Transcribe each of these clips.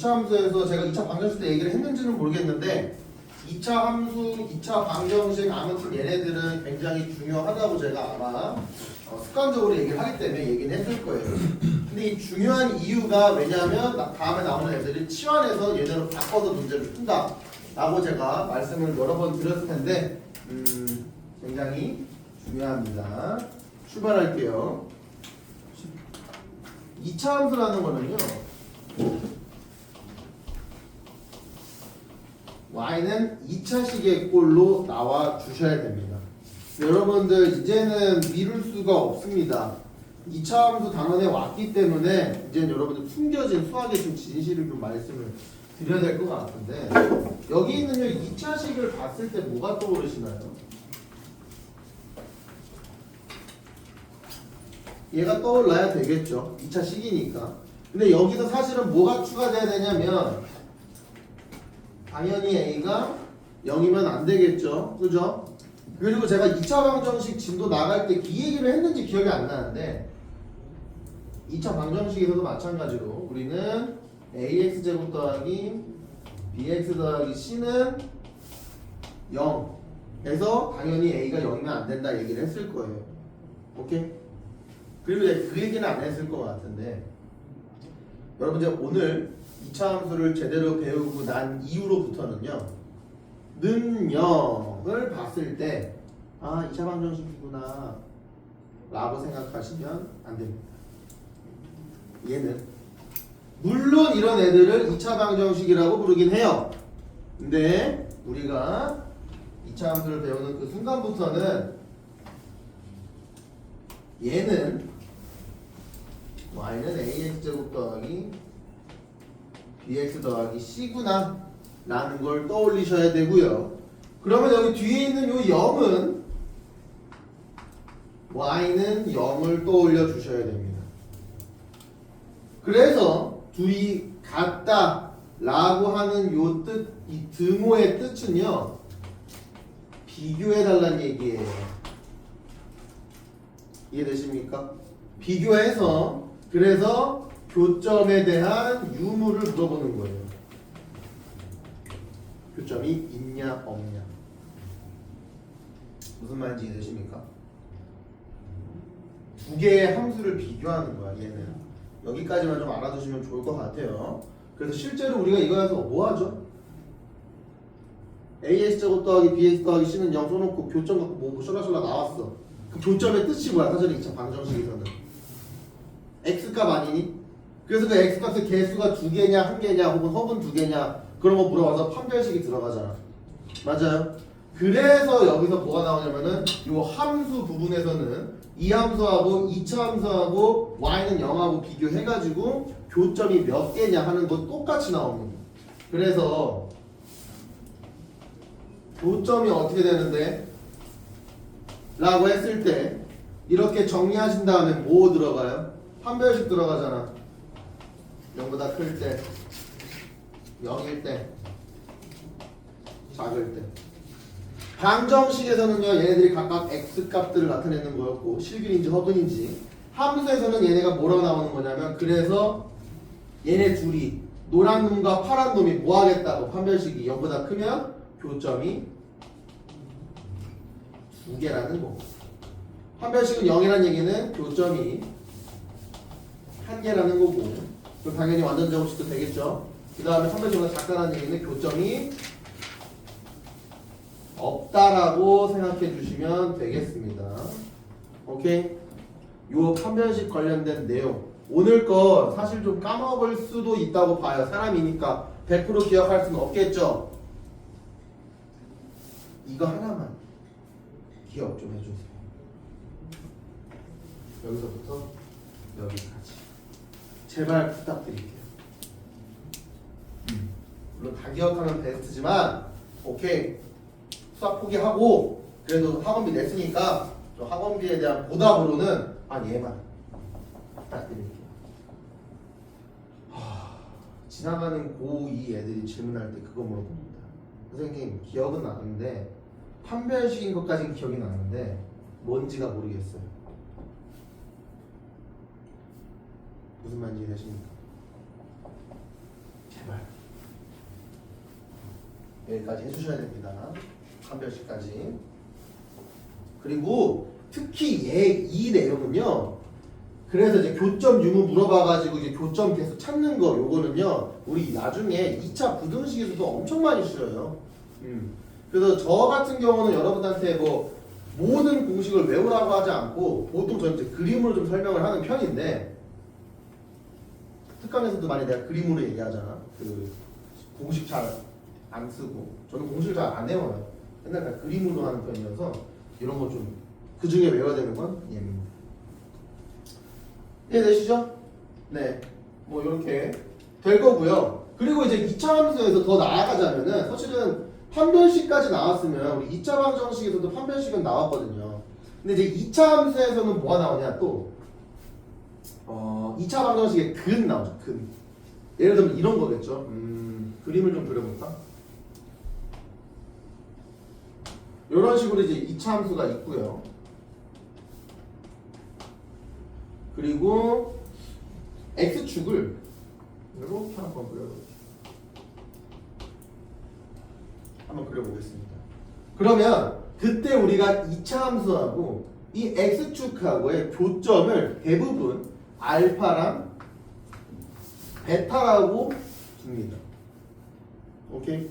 2차 함수에서 제가 2차 방정식 때 얘기를 했는지는 모르겠는데 2차 함수, 2차 방정식 아무튼 얘네들은 굉장히 중요하다고 제가 아마 습관적으로 얘기를 하기 때문에 얘기는 했을 거예요. 근데 이 중요한 이유가 왜냐하면 다음에 나오는 애들이 치환해서 얘네로 바꿔서 문제를 푼다 라고 제가 말씀을 여러 번 드렸을 텐데 굉장히 중요합니다. 출발할게요. 2차 함수라는 거는요, y는 2차식의 꼴로 나와 주셔야 됩니다. 여러분들 이제는 미룰 수가 없습니다. 2차 함수 단원에 왔기 때문에 이제 여러분들 숨겨진 수학의 좀 진실을 좀 말씀을 드려야 될 것 같은데, 여기 있는 2차식을 봤을 때 뭐가 떠오르시나요? 얘가 떠올라야 되겠죠. 2차식이니까. 근데 여기서 사실은 뭐가 추가돼야 되냐면 당연히 A가 0이면 안 되겠죠. 그죠? 그리고 제가 2차 방정식 진도 나갈 때 이 얘기를 했는지 기억이 안 나는데 2차 방정식에서도 마찬가지로 우리는 AX제곱 더하기 BX 더하기 C는 0에서 당연히 A가 0이면 안 된다 얘기를 했을 거예요. 오케이? 그리고 그 얘기는 안 했을 것 같은데 여러분 이제 오늘 2차 함수를 제대로 배우고 난 이후로부터는요 는 0을 봤을 때 아 2차 방정식이구나 라고 생각하시면 안 됩니다. 얘는 물론 이런 애들을 2차 방정식이라고 부르긴 해요. 근데 우리가 2차 함수를 배우는 그 순간부터는 얘는 y는 ax제곱 더하기 bx 더하기 c구나 라는 걸 떠올리셔야 되고요. 그러면 여기 뒤에 있는 요 0은 y는 0을 떠올려 주셔야 됩니다. 그래서 둘이 같다 라고 하는 요 뜻, 이 등호의 뜻은요 비교해 달라는 얘기예요. 이해되십니까? 비교해서 그래서 교점에 대한 유무를 물어보는 거예요. 교점이 있냐 없냐. 무슨 말인지 이해되십니까? 두 개의 함수를 비교하는 거야. 얘는 여기까지만 좀 알아두시면 좋을 것 같아요. 그래서 실제로 우리가 이거에서 뭐 하죠? AX제곱 더하기 BX 더하기 C는 0 써놓고 교점 갖고 뭐 쏠라쏠라 나왔어. 그 교점의 뜻이 뭐야? 사실 2차 방정식에서는 x값 아니니? 그래서 그 x값의 개수가 2개냐 1개냐 혹은 허분 2개냐 그런 거 물어봐서 판별식이 들어가잖아. 맞아요? 그래서 여기서 뭐가 나오냐면은 요 함수 부분에서는 이 함수하고 2차 함수하고 y는 0하고 비교해가지고 교점이 몇 개냐 하는 거 똑같이 나오는 거예요. 그래서 교점이 어떻게 되는데? 라고 했을 때 이렇게 정리하신 다음에 뭐 들어가요? 판별식 들어가잖아. 0보다 클 때, 0일 때, 작을 때. 방정식에서는요 얘네들이 각각 x값들을 나타내는 거였고 실균인지 허분인지, 함수에서는 얘네가 뭐라고 나오는 거냐면 그래서 얘네 둘이 노란 놈과 파란 놈이 뭐 하겠다고 판별식이 0보다 크면 교점이 2개라는 거고, 판별식은 0이라는 얘기는 교점이 1개라는 거고, 그럼 당연히 완전 제곱식도 되겠죠. 그 다음에 판별식보다 작다는 얘기는 교점이 없다라고 생각해 주시면 되겠습니다. 오케이? 요 판별식 관련된 내용 오늘 거 사실 좀 까먹을 수도 있다고 봐요. 사람이니까 100% 기억할 수는 없겠죠. 이거 하나만 기억 좀 해주세요. 여기서부터 여기까지 제발 부탁드릴게요. 물론 다 기억하면 베스트지만 오케이 수학 포기하고 그래도 학원비 냈으니까 저 학원비에 대한 보답으로는 얘만 부탁드릴게요. 지나가는 고2 애들이 질문할 때 그거 물어봅니다. 선생님 기억은 나는데 판별식인 것까지는 기억이 나는데 뭔지가 모르겠어요. 무슨 말인지 이해되십니까? 제발 여기까지 해주셔야 됩니다. 한 별씩까지. 그리고 특히 이 내용은요. 그래서 이제 교점 유무 물어봐가지고 이제 교점 계속 찾는 거 요거는요. 우리 나중에 2차 부등식에서도 엄청 많이 실어요. 그래서 저 같은 경우는 여러분한테 뭐 모든 공식을 외우라고 하지 않고 보통 저는 이제 그림으로 좀 설명을 하는 편인데 특강에서도 많이 내가 그림으로 얘기하잖아. 그 공식 잘 안 쓰고 저는 공식을 잘 안 외워요. 맨날 그냥 그림으로 하는 편이어서 이런 거 좀 그 중에 외워야 되는 건 예입니다. 이해되시죠? 네, 뭐 이렇게 될 거고요. 그리고 이제 2차 함수에서 더 나아가자면은 사실은 판별식까지 나왔으면 우리 2차 방정식에서도 판별식은 나왔거든요. 근데 이제 2차 함수에서는 뭐가 나오냐 또 2차 방정식에 근 나오죠. 근. 예를 들면 이런 거겠죠. 그림을 좀 그려볼까? 이런 식으로 이제 2차 함수가 있고요. 그리고 x축을 이렇게 한번 그려보겠습니다. 그러면 그때 우리가 2차 함수하고 이 x축하고의 교점을 대부분 알파랑 베타라고 둡니다. 오케이?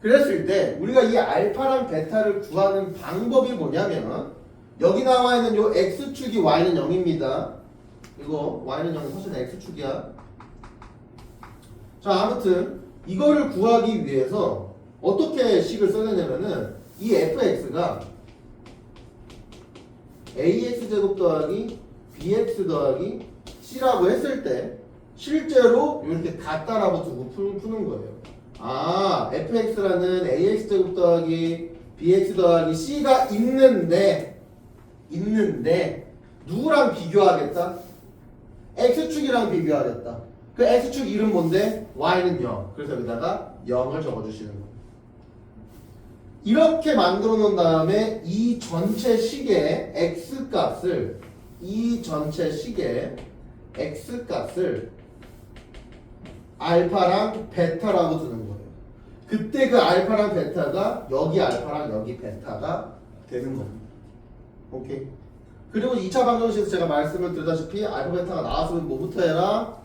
그랬을 때 우리가 이 알파랑 베타를 구하는 방법이 뭐냐면 여기 나와 있는 요 x축이 y는 0입니다. 이거 y는 0이 사실 x축이야. 자, 아무튼 이거를 구하기 위해서 어떻게 식을 써야 되냐면은 이 fx가 ax제곱 더하기 bx 더하기 c라고 했을 때 실제로 이렇게 같다라고 두고 푸는 거예요. 아, fx라는 ax제곱 더하기 bx 더하기 c가 있는데 누구랑 비교하겠다? x축이랑 비교하겠다. 그 x축 이름 뭔데? y는 0. 그래서 여기다가 0을 적어주시는 거예요. 이렇게 만들어 놓은 다음에 이 전체 식의 x값을 알파랑 베타라고 두는 거예요. 그때 그 알파랑 베타가 여기 알파랑 여기 베타가 되는 겁니다. 오케이. 그리고 2차 방정식에서 제가 말씀을 드렸다시피 알파 베타가 나왔으면 뭐부터 해라?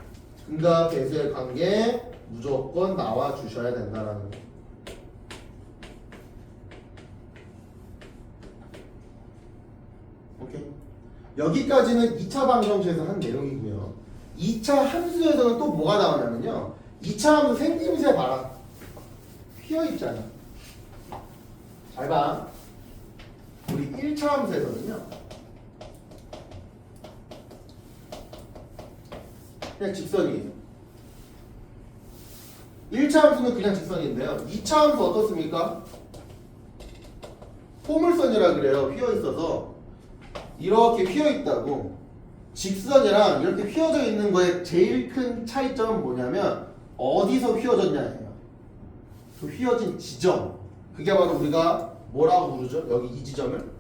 근과 배수의 관계 무조건 나와 주셔야 된다라는 거. 오케이. 여기까지는 2차 방정식에서 한 내용이고요. 2차 함수에서는 또 뭐가 나오냐면요. 2차 함수 생김새 봐라. 휘어있잖아. 잘 봐. 우리 1차 함수에서는요. 그냥 직선이에요. 1차 함수는 그냥 직선인데요. 2차 함수 어떻습니까? 포물선이라 그래요. 휘어있어서 이렇게 휘어있다고. 직선이랑 이렇게 휘어져 있는 거에 제일 큰 차이점은 뭐냐면 어디서 휘어졌냐예요. 그 휘어진 지점. 그게 바로 우리가 뭐라고 부르죠? 여기 이 지점을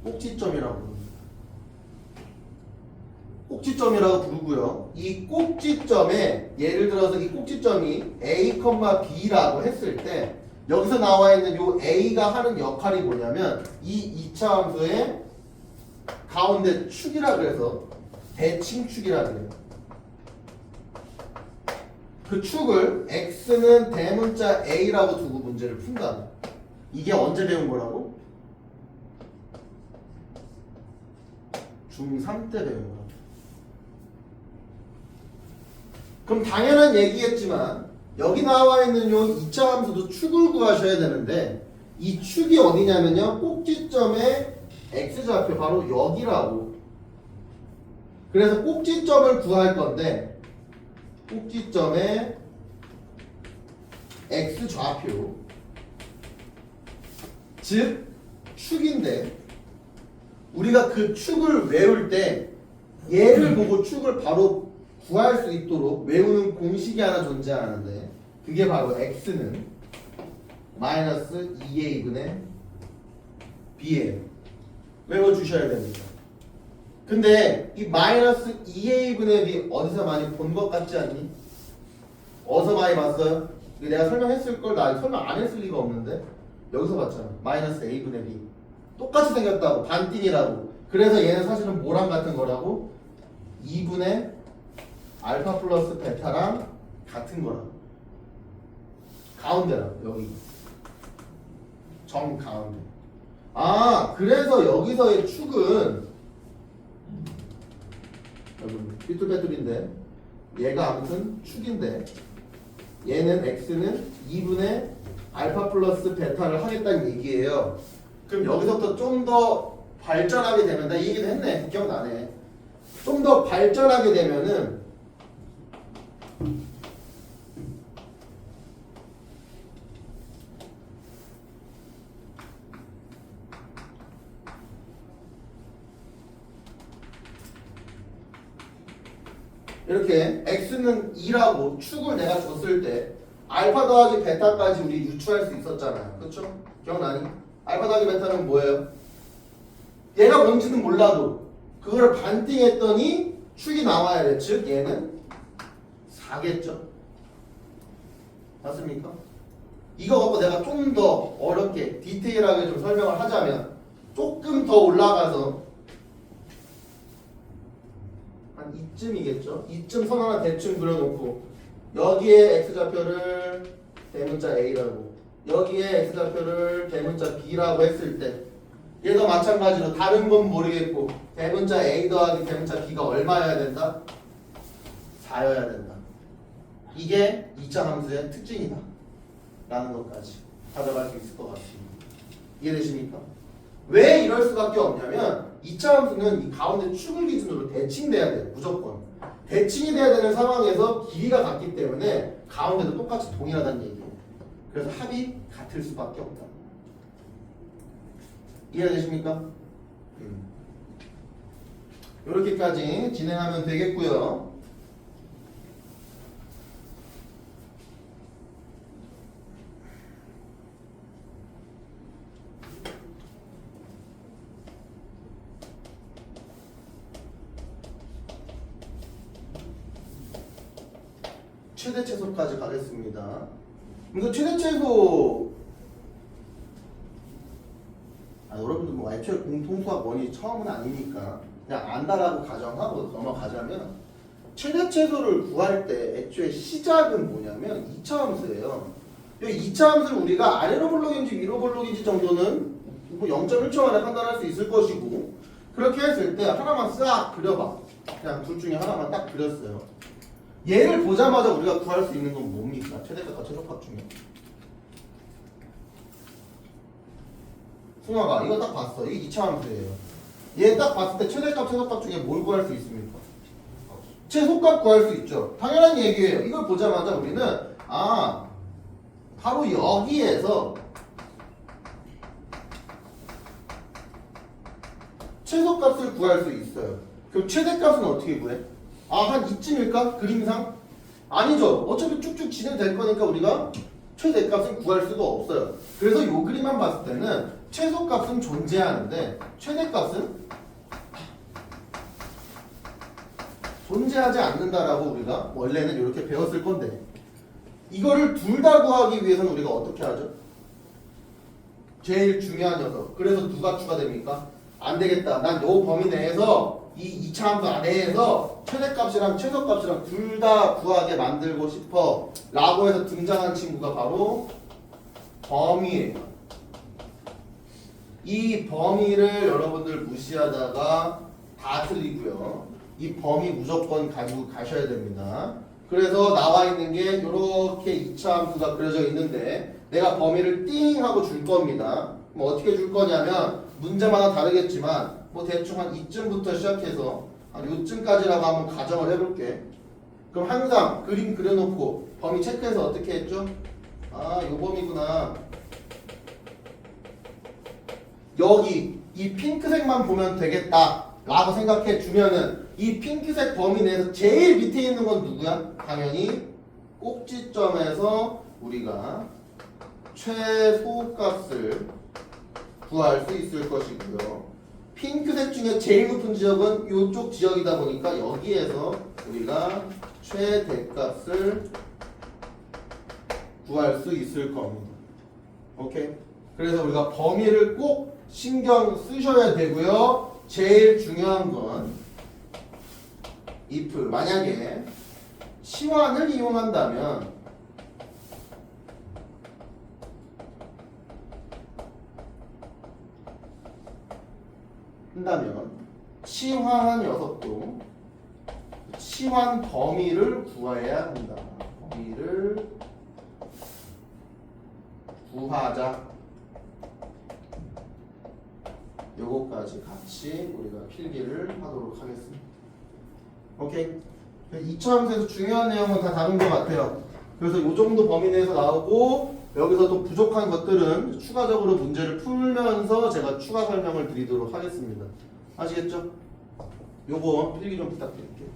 꼭지점이라고 부릅니다. 꼭지점이라고 부르고요. 이 꼭지점에 예를 들어서 이 꼭지점이 A, B라고 했을 때 여기서 나와 있는 요 A가 하는 역할이 뭐냐면 이 2차 함수의 가운데 축이라 그래서 대칭축이라 그래요. 그 축을 X는 대문자 A라고 두고 문제를 푼다. 이게 언제 배운 거라고? 중3 때 배운 거라고. 그럼 당연한 얘기겠지만 여기 나와 있는 요 2차 함수도 축을 구하셔야 되는데 이 축이 어디냐면요. 꼭지점의 x좌표 바로 여기라고. 그래서 꼭지점을 구할 건데 꼭지점의 x좌표 즉 축인데 우리가 그 축을 외울 때 얘를 보고 축을 바로 구할 수 있도록 외우는 공식이 하나 존재하는데 그게 바로 x는 마이너스 2a분의 b예요. 외워주셔야 됩니다. 근데 이 마이너스 2a분의 b 어디서 많이 본 것 같지 않니? 어디서 많이 봤어요? 이거 내가 설명했을 걸 나 설명 안 했을 리가 없는데 여기서 봤잖아. 마이너스 a분의 b 똑같이 생겼다고 반띵이라고. 그래서 얘는 사실은 뭐랑 같은 거라고? 2분의 알파 플러스 베타랑 같은 거라고. 가운데라고. 여기 정 가운데. 아 그래서 여기서의 축은 여러분 삐뚤빼뚤인데 얘가 아무튼 축인데 얘는 x는 2분의 알파 플러스 베타를 하겠다는 얘기예요. 그럼 여기서부터 좀 더 발전하게 되면 나 이 얘기도 했네. 기억나네. 좀 더 발전하게 되면은 이렇게 x는 2라고 축을 내가 줬을 때 알파 더하기 베타까지 우리 유추할 수 있었잖아요. 그렇죠? 기억나니? 알파 더하기 베타는 뭐예요? 얘가 뭔지는 몰라도 그거를 반띵했더니 축이 나와야 돼. 즉 얘는 4겠죠. 맞습니까? 이거 갖고 내가 좀 더 어렵게 디테일하게 좀 설명을 하자면 조금 더 올라가서 한 이쯤이겠죠. 이쯤 선 하나 대충 그려놓고 여기에 x좌표를 대문자 a라고 여기에 x좌표를 대문자 b라고 했을 때 얘도 마찬가지로 다른 건 모르겠고 대문자 a 더하기 대문자 b가 얼마여야 된다? 4여야 된다. 이게 2차 함수의 특징이다 라는 것까지 가져갈 수 있을 것 같습니다. 이해되십니까? 왜 이럴 수밖에 없냐면 2차 함수는 이 가운데 축을 기준으로 대칭돼야 돼요. 무조건 대칭이 돼야 되는 상황에서 길이가 같기 때문에 가운데도 똑같이 동일하다는 얘기예요. 그래서 합이 같을 수밖에 없다. 이해되십니까? 이렇게까지 진행하면 되겠고요. 최대 최소까지 가겠습니다. 그래서 최대 최소 여러분들 뭐 애초에 공통수학 원이 처음은 아니니까 그냥 안다라고 가정하고 넘어가자면 최대 최소를 구할 때 애초에 시작은 뭐냐면 2차 함수예요. 이 2차 함수를 우리가 아래로 볼록인지 위로 볼록인지 정도는 뭐 0.1초 만에 판단할 수 있을 것이고 그렇게 했을 때 하나만 싹 그려봐. 그냥 둘 중에 하나만 딱 그렸어요. 얘를 보자마자 우리가 구할 수 있는 건 뭡니까? 최대값과 최소값 중에. 승화가 이거 딱 봤어. 이게 2차 함수예요. 얘 딱 봤을 때 최대값, 최소값 중에 뭘 구할 수 있습니까? 최소값 구할 수 있죠. 당연한 얘기예요. 이걸 보자마자 우리는 바로 여기에서 최소값을 구할 수 있어요. 그럼 최대값은 어떻게 구해? 한 이쯤일까? 그림상? 아니죠. 어차피 쭉쭉 진행될 거니까 우리가 최대값은 구할 수가 없어요. 그래서 이 그림만 봤을 때는 최소값은 존재하는데 최대값은 존재하지 않는다라고 우리가 원래는 이렇게 배웠을 건데 이거를 둘 다 구하기 위해서는 우리가 어떻게 하죠? 제일 중요한 녀석. 그래서 누가 추가됩니까? 안 되겠다. 난 요 범위 내에서 이 2차 함수 안에서 최대값이랑 최소값이랑 둘 다 구하게 만들고 싶어 라고 해서 등장한 친구가 바로 범위예요. 이 범위를 여러분들 무시하다가 다 틀리고요. 이 범위 무조건 가지고 가셔야 됩니다. 그래서 나와 있는 게 이렇게 2차 함수가 그려져 있는데 내가 범위를 띵 하고 줄 겁니다. 뭐 어떻게 줄 거냐면 문제마다 다르겠지만 뭐 대충 한 이쯤부터 시작해서 한 요쯤까지라고 한번 가정을 해볼게. 그럼 항상 그림 그려놓고 범위 체크해서 어떻게 했죠? 요 범위구나. 여기 이 핑크색만 보면 되겠다 라고 생각해 주면은 이 핑크색 범위 내에서 제일 밑에 있는 건 누구야? 당연히 꼭지점에서 우리가 최소값을 구할 수 있을 것이고요. 핑크색 중에 제일 높은 지역은 이쪽 지역이다 보니까 여기에서 우리가 최대값을 구할 수 있을 겁니다. 오케이? 그래서 우리가 범위를 꼭 신경 쓰셔야 되고요. 제일 중요한 건 if 만약에 치환을 이용한다면 치환한 녀석도 치환 범위를 구해야 한다. 범위를 구하자. 요거까지 같이 우리가 필기를 하도록 하겠습니다. 오케이. 2차 함수에서 중요한 내용은 다 다룬 것 같아요. 그래서 요 정도 범위 내에서 나오고 여기서 또 부족한 것들은 추가적으로 문제를 풀면서 제가 추가 설명을 드리도록 하겠습니다. 아시겠죠? 요거 필기 좀 부탁드릴게요.